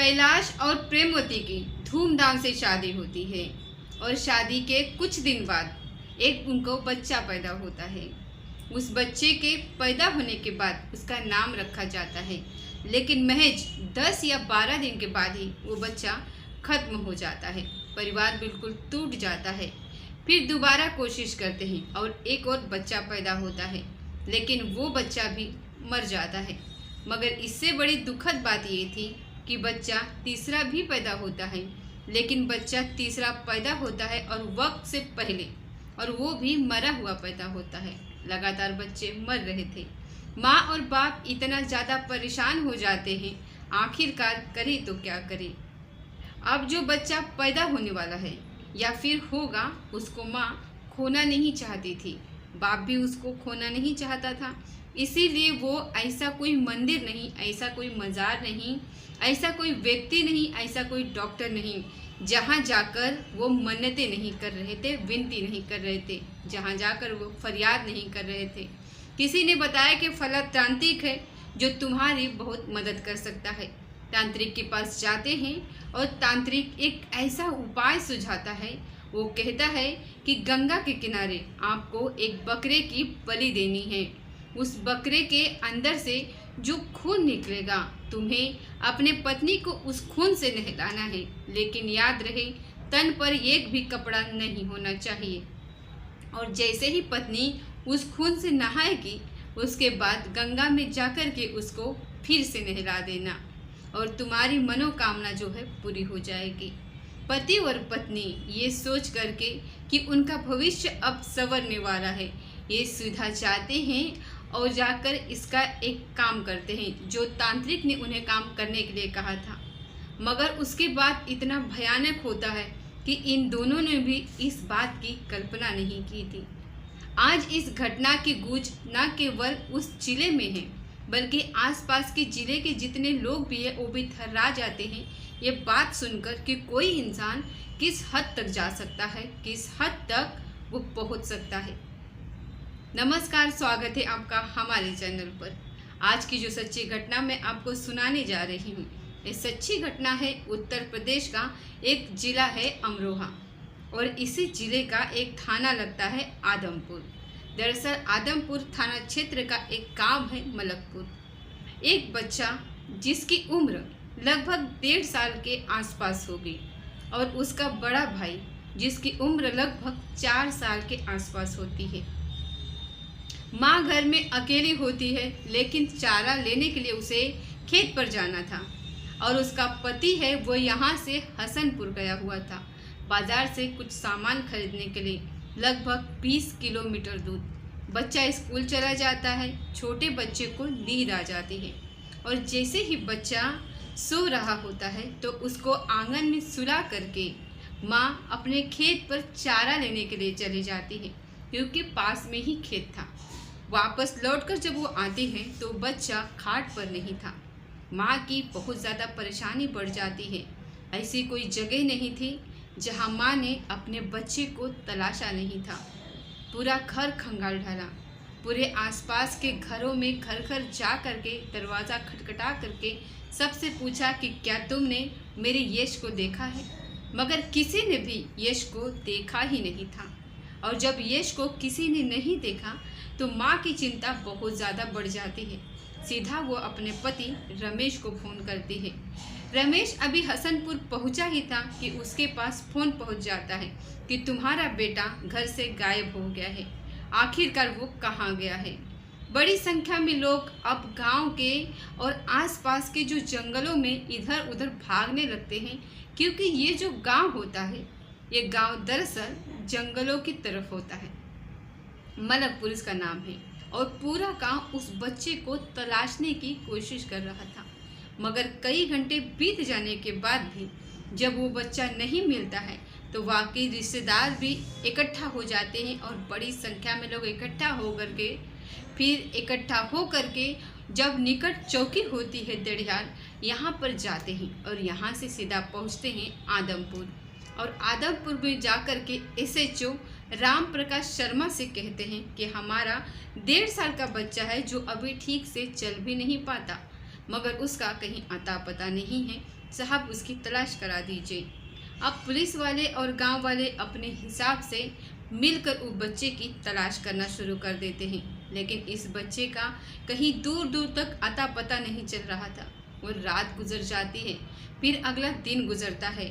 कैलाश और प्रेमवती की धूमधाम से शादी होती है और शादी के कुछ दिन बाद एक उनको बच्चा पैदा होता है। उस बच्चे के पैदा होने के बाद उसका नाम रखा जाता है, लेकिन महज 10 या 12 दिन के बाद ही वो बच्चा खत्म हो जाता है। परिवार बिल्कुल टूट जाता है। फिर दोबारा कोशिश करते हैं और एक और बच्चा पैदा होता है, लेकिन वो बच्चा भी मर जाता है। मगर इससे बड़ी दुखद बात ये थी कि बच्चा तीसरा भी पैदा होता है, लेकिन बच्चा तीसरा पैदा होता है और वक्त से पहले, और वो भी मरा हुआ पैदा होता है। लगातार बच्चे मर रहे थे। माँ और बाप इतना ज़्यादा परेशान हो जाते हैं, आखिरकार करे तो क्या करे। अब जो बच्चा पैदा होने वाला है या फिर होगा, उसको माँ खोना नहीं चाहती थी, बाप भी उसको खोना नहीं चाहता था। इसीलिए वो ऐसा कोई मंदिर नहीं, ऐसा कोई मज़ार नहीं, ऐसा कोई व्यक्ति नहीं, ऐसा कोई डॉक्टर नहीं जहाँ जाकर वो मन्नतें नहीं कर रहे थे, विनती नहीं कर रहे थे, जहाँ जाकर वो फरियाद नहीं कर रहे थे। किसी ने बताया कि फला तांत्रिक है जो तुम्हारी बहुत मदद कर सकता है। तांत्रिक के पास जाते हैं और तांत्रिक एक ऐसा उपाय सुझाता है। वो कहता है कि गंगा के किनारे आपको एक बकरे की बलि देनी है। उस बकरे के अंदर से जो खून निकलेगा, तुम्हें अपने पत्नी को उस खून से नहलाना है, लेकिन याद रहे तन पर एक भी कपड़ा नहीं होना चाहिए। और जैसे ही पत्नी उस खून से नहाएगी, उसके बाद गंगा में जाकर के उसको फिर से नहला देना और तुम्हारी मनोकामना जो है पूरी हो जाएगी। पति और पत्नी ये सोच करके कि उनका भविष्य अब संवरने वाला है, ये सुविधा चाहते हैं और जाकर इसका एक काम करते हैं जो तांत्रिक ने उन्हें काम करने के लिए कहा था। मगर उसके बाद इतना भयानक होता है कि इन दोनों ने भी इस बात की कल्पना नहीं की थी। आज इस घटना की गूंज न केवल उस जिले में है, बल्कि आसपास के जिले के जितने लोग भी हैं वो भी थर्रा जाते हैं ये बात सुनकर कि कोई इंसान किस हद तक जा सकता है, किस हद तक वो पहुंच सकता है। नमस्कार, स्वागत है आपका हमारे चैनल पर। आज की जो सच्ची घटना मैं आपको सुनाने जा रही हूँ, ये सच्ची घटना है उत्तर प्रदेश का एक जिला है अमरोहा, और इसी जिले का एक थाना लगता है आदमपुर। दरअसल आदमपुर थाना क्षेत्र का एक गांव है मलकपुर। एक बच्चा जिसकी उम्र लगभग 1.5 साल के आसपास होगी और उसका बड़ा भाई जिसकी उम्र लगभग 4 साल के आसपास होती है। माँ घर में अकेली होती है, लेकिन चारा लेने के लिए उसे खेत पर जाना था और उसका पति है वो यहाँ से हसनपुर गया हुआ था बाजार से कुछ सामान खरीदने के लिए, लगभग 20 किलोमीटर दूर। बच्चा स्कूल चला जाता है, छोटे बच्चे को नींद आ जाती है और जैसे ही बच्चा सो रहा होता है तो उसको आंगन में सुला करके माँ अपने खेत पर चारा लेने के लिए चली जाती है, क्योंकि पास में ही खेत था। वापस लौटकर जब वो आती है तो बच्चा खाट पर नहीं था। माँ की बहुत ज़्यादा परेशानी बढ़ जाती है। ऐसी कोई जगह नहीं थी जहाँ माँ ने अपने बच्चे को तलाशा नहीं था। पूरा घर खंगाल डाला, पूरे आसपास के घरों में घर घर जा करके दरवाज़ा खटखटा करके सबसे पूछा कि क्या तुमने मेरे यश को देखा है, मगर किसी ने भी यश को देखा ही नहीं था। और जब यश को किसी ने नहीं देखा तो माँ की चिंता बहुत ज़्यादा बढ़ जाती है। सीधा वो अपने पति रमेश को फ़ोन करती है। रमेश अभी हसनपुर पहुँचा ही था कि उसके पास फ़ोन पहुँच जाता है कि तुम्हारा बेटा घर से गायब हो गया है, आखिरकार वो कहाँ गया है। बड़ी संख्या में लोग अब गांव के और आसपास के जो जंगलों में इधर उधर भागने लगते हैं, क्योंकि ये जो गांव होता है, ये गांव दरअसल जंगलों की तरफ होता है। मलकपुर इसका नाम है और पूरा गांव उस बच्चे को तलाशने की कोशिश कर रहा था। मगर कई घंटे बीत जाने के बाद भी जब वो बच्चा नहीं मिलता है तो वाकई रिश्तेदार भी इकट्ठा हो जाते हैं और बड़ी संख्या में लोग इकट्ठा हो करके जब निकट चौकी होती है दड़ियाल, यहाँ पर जाते हैं और यहाँ से सीधा पहुँचते हैं आदमपुर। और आदमपुर में जाकर के SHO राम प्रकाश शर्मा से कहते हैं कि हमारा 1.5 साल का बच्चा है जो अभी ठीक से चल भी नहीं पाता, मगर उसका कहीं अता पता नहीं है, साहब उसकी तलाश करा दीजिए। अब पुलिस वाले और गांव वाले अपने हिसाब से मिलकर उस बच्चे की तलाश करना शुरू कर देते हैं, लेकिन इस बच्चे का कहीं दूर दूर तक अता पता नहीं चल रहा था। और रात गुजर जाती है, फिर अगला दिन गुजरता है।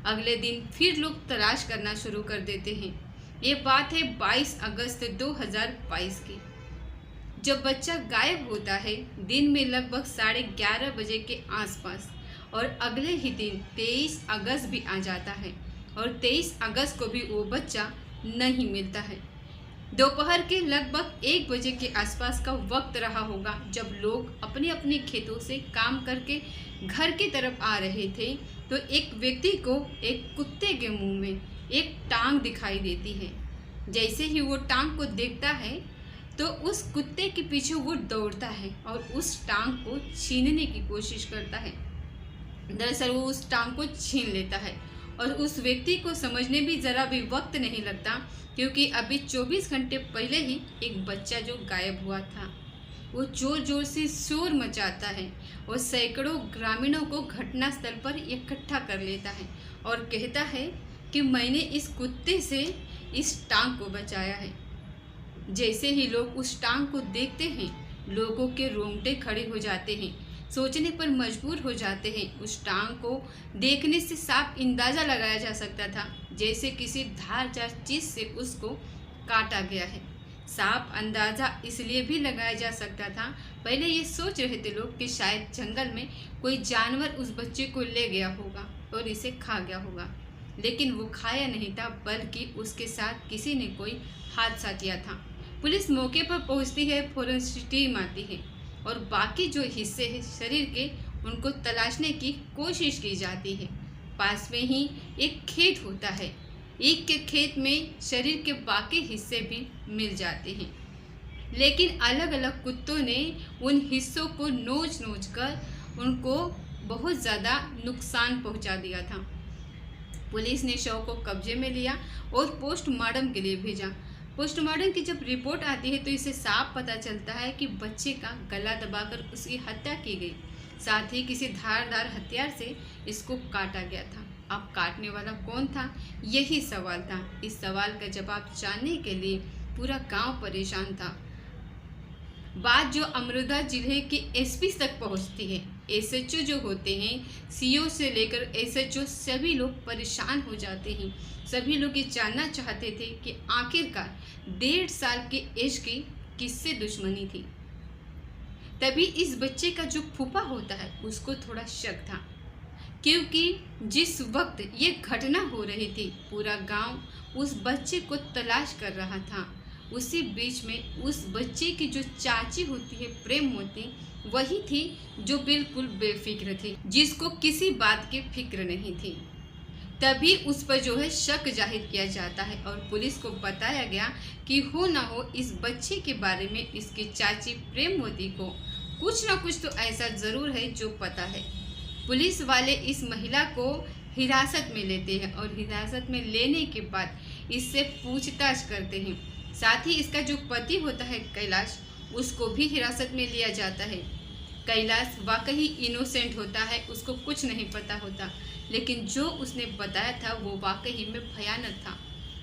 अगले दिन फिर लोग तलाश करना शुरू कर देते हैं। ये बात है 22 अगस्त 2022 की, जब बच्चा गायब होता है दिन में लगभग 11:30 बजे के आसपास। और अगले ही दिन 23 अगस्त भी आ जाता है और 23 अगस्त को भी वो बच्चा नहीं मिलता है। दोपहर के लगभग 1 बजे के आसपास का वक्त रहा होगा, जब लोग अपने अपने खेतों से काम करके घर की तरफ आ रहे थे, तो एक व्यक्ति को एक कुत्ते के मुंह में एक टांग दिखाई देती है। जैसे ही वो टांग को देखता है तो उस कुत्ते के पीछे वो दौड़ता है और उस टांग को छीनने की कोशिश करता है। दरअसल वो उस टांग को छीन लेता है और उस व्यक्ति को समझने भी ज़रा भी वक्त नहीं लगता, क्योंकि अभी 24 घंटे पहले ही एक बच्चा जो गायब हुआ था, वो जोर जोर से शोर मचाता है और सैकड़ों ग्रामीणों को घटनास्थल पर इकट्ठा कर लेता है और कहता है कि मैंने इस कुत्ते से इस टांग को बचाया है। जैसे ही लोग उस टांग को देखते हैं, लोगों के रोंगटे खड़े हो जाते हैं, सोचने पर मजबूर हो जाते हैं। उस टांग को देखने से साफ अंदाज़ा लगाया जा सकता था जैसे किसी धारदार चीज़ से उसको काटा गया है। साफ अंदाज़ा इसलिए भी लगाया जा सकता था, पहले ये सोच रहे थे लोग कि शायद जंगल में कोई जानवर उस बच्चे को ले गया होगा और इसे खा गया होगा, लेकिन वो खाया नहीं था, बल्कि उसके साथ किसी ने कोई हादसा किया था। पुलिस मौके पर पहुंचती है, फोरेंसिक टीम आती है और बाकी जो हिस्से हैं शरीर के, उनको तलाशने की कोशिश की जाती है। पास में ही एक खेत होता है, ईख के खेत में शरीर के बाकी हिस्से भी मिल जाते हैं, लेकिन अलग अलग कुत्तों ने उन हिस्सों को नोच नोच कर उनको बहुत ज़्यादा नुकसान पहुंचा दिया था। पुलिस ने शव को कब्जे में लिया और पोस्टमार्टम के लिए भेजा। पोस्टमार्टम की जब रिपोर्ट आती है तो इसे साफ पता चलता है कि बच्चे का गला दबाकर उसकी हत्या की गई, साथ ही किसी धारदार हथियार से इसको काटा गया था। अब काटने वाला कौन था, यही सवाल था। इस सवाल का जवाब जानने के लिए पूरा गांव परेशान था। बात जो अमरोहा जिले के एसपी तक पहुंचती है। एसएचओ जो होते हैं, सीओ से लेकर एसएचओ, सभी लोग परेशान हो जाते हैं। सभी लोग ये जानना चाहते थे कि आखिरकार 1.5 साल के एज की किससे दुश्मनी थी। तभी इस बच्चे का जो फूफा होता है उसको थोड़ा शक था, क्योंकि जिस वक्त ये घटना हो रही थी पूरा गांव उस बच्चे को तलाश कर रहा था। उसी बीच में उस बच्चे की जो चाची होती है, प्रेम होती, वही थी जो बिल्कुल बेफिक्र थी, जिसको किसी बात की फिक्र नहीं थी। तभी उस पर जो है शक जाहिर किया जाता है और पुलिस को बताया गया कि हो ना हो इस बच्चे के बारे में इसकी चाची प्रेमवती को कुछ ना कुछ तो ऐसा ज़रूर है जो पता है। पुलिस वाले इस महिला को हिरासत में लेते हैं और हिरासत में लेने के बाद इससे पूछताछ करते हैं। साथ ही इसका जो पति होता है कैलाश, उसको भी हिरासत में लिया जाता है। कैलाश वाकई इनोसेंट होता है, उसको कुछ नहीं पता होता, लेकिन जो उसने बताया था वो वाकई में भयानक था।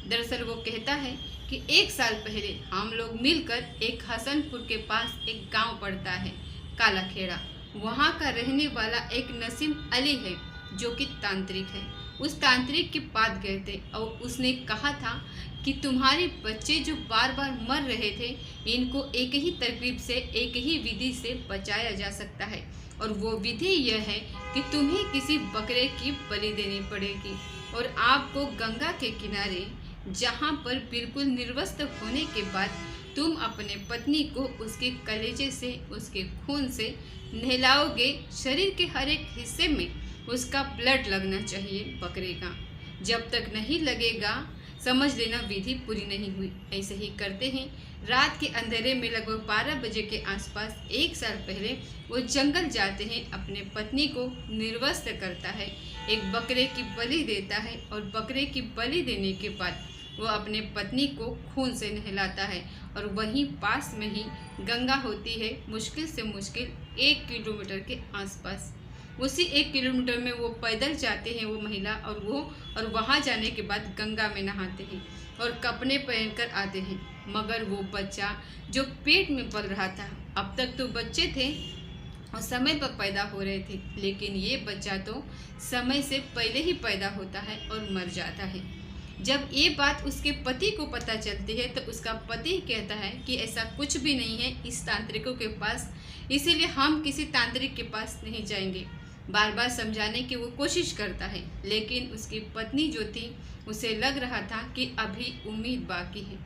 दरअसल वो कहता है कि 1 साल पहले हम लोग मिलकर एक हसनपुर के पास एक गांव पड़ता है कालाखेड़ा, वहाँ का रहने वाला एक नसीम अली है जो कि तांत्रिक है। उस तांत्रिक के पास गए थे और उसने कहा था कि तुम्हारे बच्चे जो बार बार मर रहे थे, इनको एक ही तरकीब से, एक ही विधि से बचाया जा सकता है, और वो विधि यह है कि तुम्हें किसी बकरे की बलि देनी पड़ेगी और आपको गंगा के किनारे, जहाँ पर बिल्कुल निर्वस्त्र होने के बाद तुम अपने पत्नी को उसके कलेजे से, उसके खून से नहलाओगे। शरीर के हर एक हिस्से में उसका ब्लड लगना चाहिए बकरे का। जब तक नहीं लगेगा समझ लेना विधि पूरी नहीं हुई। ऐसे ही करते हैं। रात के अंधेरे में लगभग 12 बजे के आसपास 1 साल पहले वो जंगल जाते हैं, अपने पत्नी को निर्वस्त्र करता है, एक बकरे की बलि देता है और बकरे की बलि देने के बाद वो अपने पत्नी को खून से नहलाता है और वहीं पास में ही गंगा होती है, मुश्किल से मुश्किल 1 किलोमीटर के आसपास। उसी 1 किलोमीटर में वो पैदल जाते हैं वो महिला और वहाँ जाने के बाद गंगा में नहाते हैं और कपड़े पहनकर आते हैं। मगर वो बच्चा जो पेट में पल रहा था, अब तक तो बच्चे थे और समय पर पैदा हो रहे थे, लेकिन ये बच्चा तो समय से पहले ही पैदा होता है और मर जाता है। जब ये बात उसके पति को पता चलती है तो उसका पति कहता है कि ऐसा कुछ भी नहीं है इस तांत्रिकों के पास, इसीलिए हम किसी तांत्रिक के पास नहीं जाएंगे। बार बार समझाने की वो कोशिश करता है, लेकिन उसकी पत्नी जो थी उसे लग रहा था कि अभी उम्मीद बाकी है।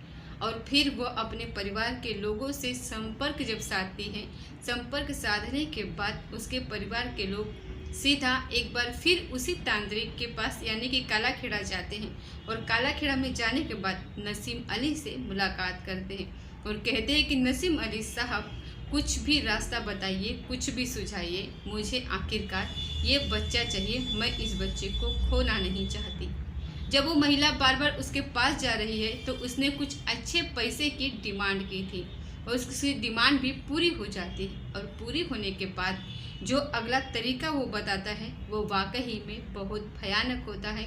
और फिर वो अपने परिवार के लोगों से संपर्क जब साधती है, संपर्क साधने के बाद उसके परिवार के लोग सीधा एक बार फिर उसी तांत्रिक के पास यानी कि कालाखेड़ा जाते हैं और कालाखेड़ा में जाने के बाद नसीम अली से मुलाकात करते हैं और कहते हैं कि नसीम अली साहब कुछ भी रास्ता बताइए, कुछ भी सुझाइए, मुझे आखिरकार ये बच्चा चाहिए, मैं इस बच्चे को खोना नहीं चाहती। जब वो महिला बार बार उसके पास जा रही है तो उसने कुछ अच्छे पैसे की डिमांड की थी और उसकी डिमांड भी पूरी हो जाती है और पूरी होने के बाद जो अगला तरीका वो बताता है वो वाकई में बहुत भयानक होता है।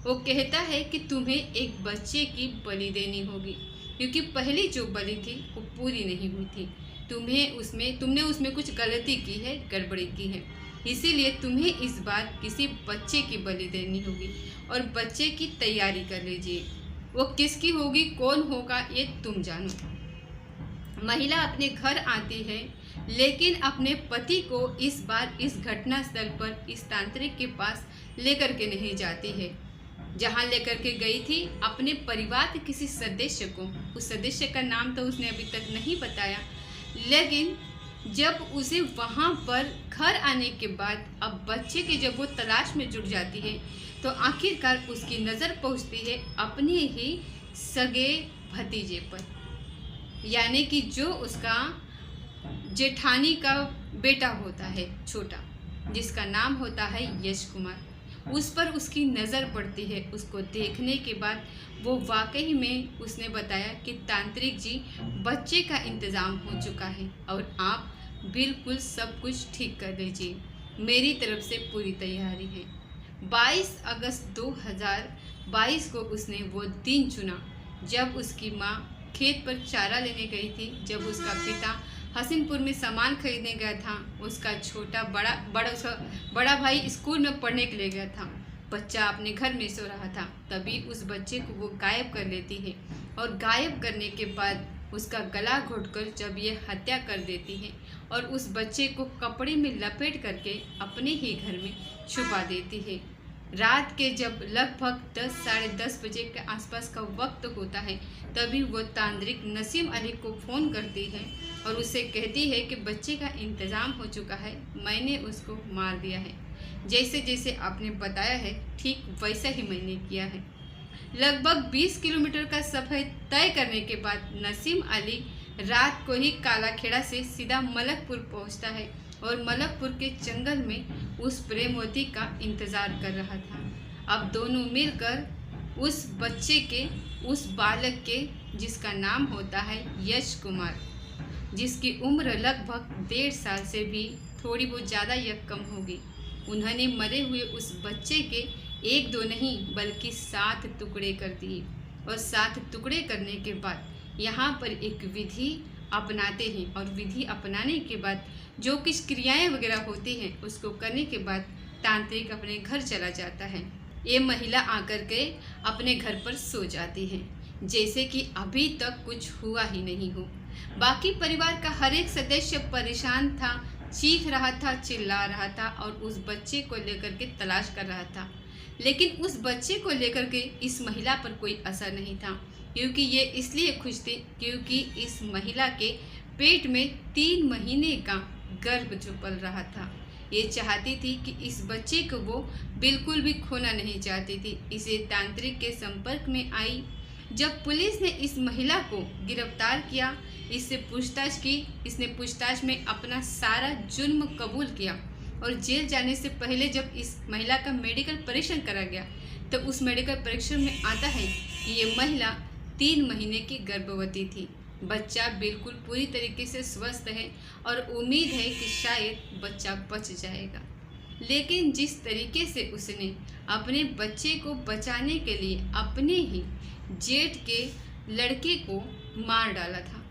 वो कहता है कि तुम्हें एक बच्चे की बलि देनी होगी, क्योंकि पहली जो बलि थी वो पूरी नहीं हुई थी। तुमने उसमें कुछ गलती की है, गड़बड़ी की है, इसीलिए तुम्हें इस बार किसी बच्चे की बलि देनी होगी और बच्चे की तैयारी कर लीजिए। वो किसकी होगी, कौन होगा, ये तुम जानो। महिला अपने घर आती है, लेकिन अपने पति को इस बार इस घटना स्थल पर इस तांत्रिक के पास लेकर के नहीं जाती है। जहाँ लेकर के गई थी अपने परिवार के किसी सदस्य को, उस सदस्य का नाम तो उसने अभी तक नहीं बताया, लेकिन जब उसे वहाँ पर घर आने के बाद अब बच्चे की जब वो तलाश में जुट जाती है तो आखिरकार उसकी नज़र पहुँचती है अपने ही सगे भतीजे पर, यानी कि जो उसका जेठानी का बेटा होता है छोटा, जिसका नाम होता है यश कुमार। उस पर उसकी नज़र पड़ती है। उसको देखने के बाद वो वाकई में उसने बताया कि तांत्रिक जी बच्चे का इंतज़ाम हो चुका है और आप बिल्कुल सब कुछ ठीक कर दीजिए, मेरी तरफ से पूरी तैयारी है। 22 अगस्त 2022 को उसने वो दिन चुना जब उसकी माँ खेत पर चारा लेने गई थी, जब उसका पिता हसीनपुर में सामान खरीदने गया था, उसका उसका बड़ा भाई स्कूल में पढ़ने के लिए गया था, बच्चा अपने घर में सो रहा था, तभी उस बच्चे को वो गायब कर लेती है और गायब करने के बाद उसका गला घोटकर जब ये हत्या कर देती है और उस बच्चे को कपड़े में लपेट करके अपने ही घर में छुपा देती है। रात के जब लगभग 10 साढ़े 10 बजे के आसपास का वक्त होता है तभी वो तांत्रिक नसीम अली को फ़ोन करती है और उससे कहती है कि बच्चे का इंतज़ाम हो चुका है, मैंने उसको मार दिया है, जैसे जैसे आपने बताया है ठीक वैसा ही मैंने किया है। लगभग 20 किलोमीटर का सफ़र तय करने के बाद नसीम अली रात को ही कालाखेड़ा से सीधा मलकपुर पहुंचता है और मलकपुर के जंगल में उस प्रेमवती का इंतज़ार कर रहा था। अब दोनों मिलकर उस बच्चे के, उस बालक के, जिसका नाम होता है यश कुमार, जिसकी उम्र लगभग 1.5 साल से भी थोड़ी बहुत ज़्यादा या कम होगी, उन्होंने मरे हुए उस बच्चे के 1-2 नहीं बल्कि 7 टुकड़े कर दिए और 7 टुकड़े करने के बाद यहाँ पर एक विधि अपनाते हैं और विधि अपनाने के बाद जो कुछ क्रियाएं वगैरह होती हैं उसको करने के बाद तांत्रिक अपने घर चला जाता है। ये महिला आकर के अपने घर पर सो जाती है जैसे कि अभी तक कुछ हुआ ही नहीं हो। बाकी परिवार का हर एक सदस्य परेशान था, चीख रहा था, चिल्ला रहा था और उस बच्चे को लेकर के तलाश कर रहा था, लेकिन उस बच्चे को लेकर के इस महिला पर कोई असर नहीं था, क्योंकि ये इसलिए खुश थी क्योंकि इस महिला के पेट में 3 महीने का गर्भ जो पल रहा था। ये चाहती थी कि इस बच्चे को वो बिल्कुल भी खोना नहीं चाहती थी। इसे तांत्रिक के संपर्क में आई। जब पुलिस ने इस महिला को गिरफ्तार किया, इससे पूछताछ की, इसने पूछताछ में अपना सारा जुर्म कबूल किया और जेल जाने से पहले जब इस महिला का मेडिकल परीक्षण करा गया तो उस मेडिकल परीक्षण में आता है कि ये महिला 3 महीने की गर्भवती थी। बच्चा बिल्कुल पूरी तरीके से स्वस्थ है और उम्मीद है कि शायद बच्चा बच जाएगा। लेकिन जिस तरीके से उसने अपने बच्चे को बचाने के लिए अपने ही जेठ के लड़के को मार डाला था,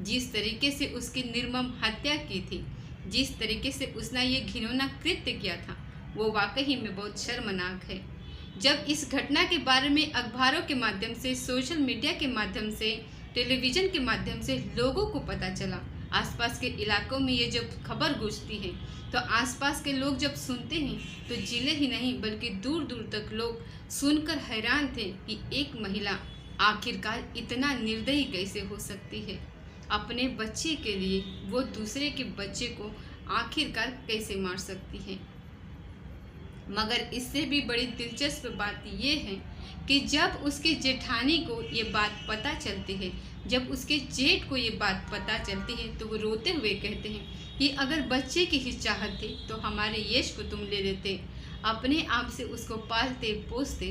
जिस तरीके से उसकी निर्मम हत्या की थी, जिस तरीके से उसने ये घिनौना कृत्य किया था, वो वाकई में बहुत शर्मनाक है। जब इस घटना के बारे में अखबारों के माध्यम से, सोशल मीडिया के माध्यम से, टेलीविज़न के माध्यम से लोगों को पता चला, आसपास के इलाकों में ये जब खबर गूंजती है तो आसपास के लोग जब सुनते हैं तो जिले ही नहीं बल्कि दूर दूर तक लोग सुनकर हैरान थे कि एक महिला आखिरकार इतना निर्दयी कैसे हो सकती है। अपने बच्चे के लिए वो दूसरे के बच्चे को आखिरकार कैसे मार सकती है। मगर इससे भी बड़ी दिलचस्प बात यह है कि जब उसके जेठानी को ये बात पता चलती है, जब उसके जेठ को ये बात पता चलती है तो वो रोते हुए कहते हैं कि अगर बच्चे की ही चाहत थी तो हमारे यश को तुम ले लेते, अपने आप से उसको पालते पोसते,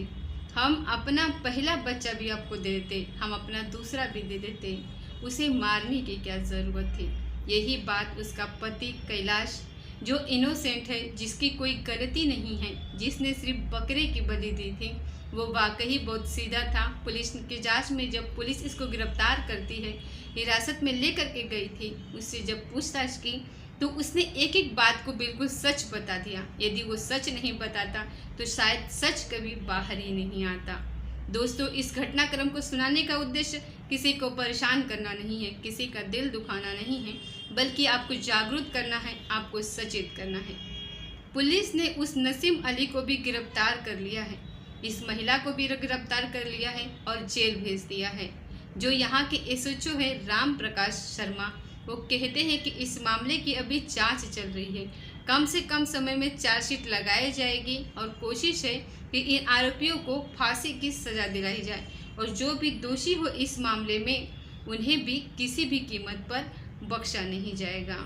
हम अपना पहला बच्चा भी आपको दे देते, हम अपना दूसरा भी दे देते, उसे मारने की क्या ज़रूरत थी। यही बात उसका पति कैलाश, जो इनोसेंट है, जिसकी कोई गलती नहीं है, जिसने सिर्फ बकरे की बलि दी थी, वो वाकई बहुत सीधा था। पुलिस की जांच में जब पुलिस इसको गिरफ्तार करती है, हिरासत में लेकर के गई थी, उससे जब पूछताछ की तो उसने एक एक बात को बिल्कुल सच बता दिया। यदि वो सच नहीं बताता तो शायद सच कभी बाहर ही नहीं आता। दोस्तों, इस घटनाक्रम को सुनाने का उद्देश्य किसी को परेशान करना नहीं है, किसी का दिल दुखाना नहीं है, बल्कि आपको जागरूक करना है, आपको सचेत करना है। पुलिस ने उस नसीम अली को भी गिरफ्तार कर लिया है, इस महिला को भी गिरफ्तार कर लिया है और जेल भेज दिया है। जो यहाँ के एसएचओ है राम प्रकाश शर्मा, वो कहते हैं कि इस मामले की अभी जांच चल रही है, कम से कम समय में चार्जशीट लगाई जाएगी और कोशिश है कि इन आरोपियों को फांसी की सज़ा दिलाई जाए और जो भी दोषी हो इस मामले में उन्हें भी किसी भी कीमत पर बख्शा नहीं जाएगा।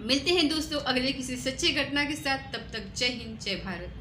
मिलते हैं दोस्तों अगले किसी सच्चे घटना के साथ, तब तक जय हिंद जय भारत।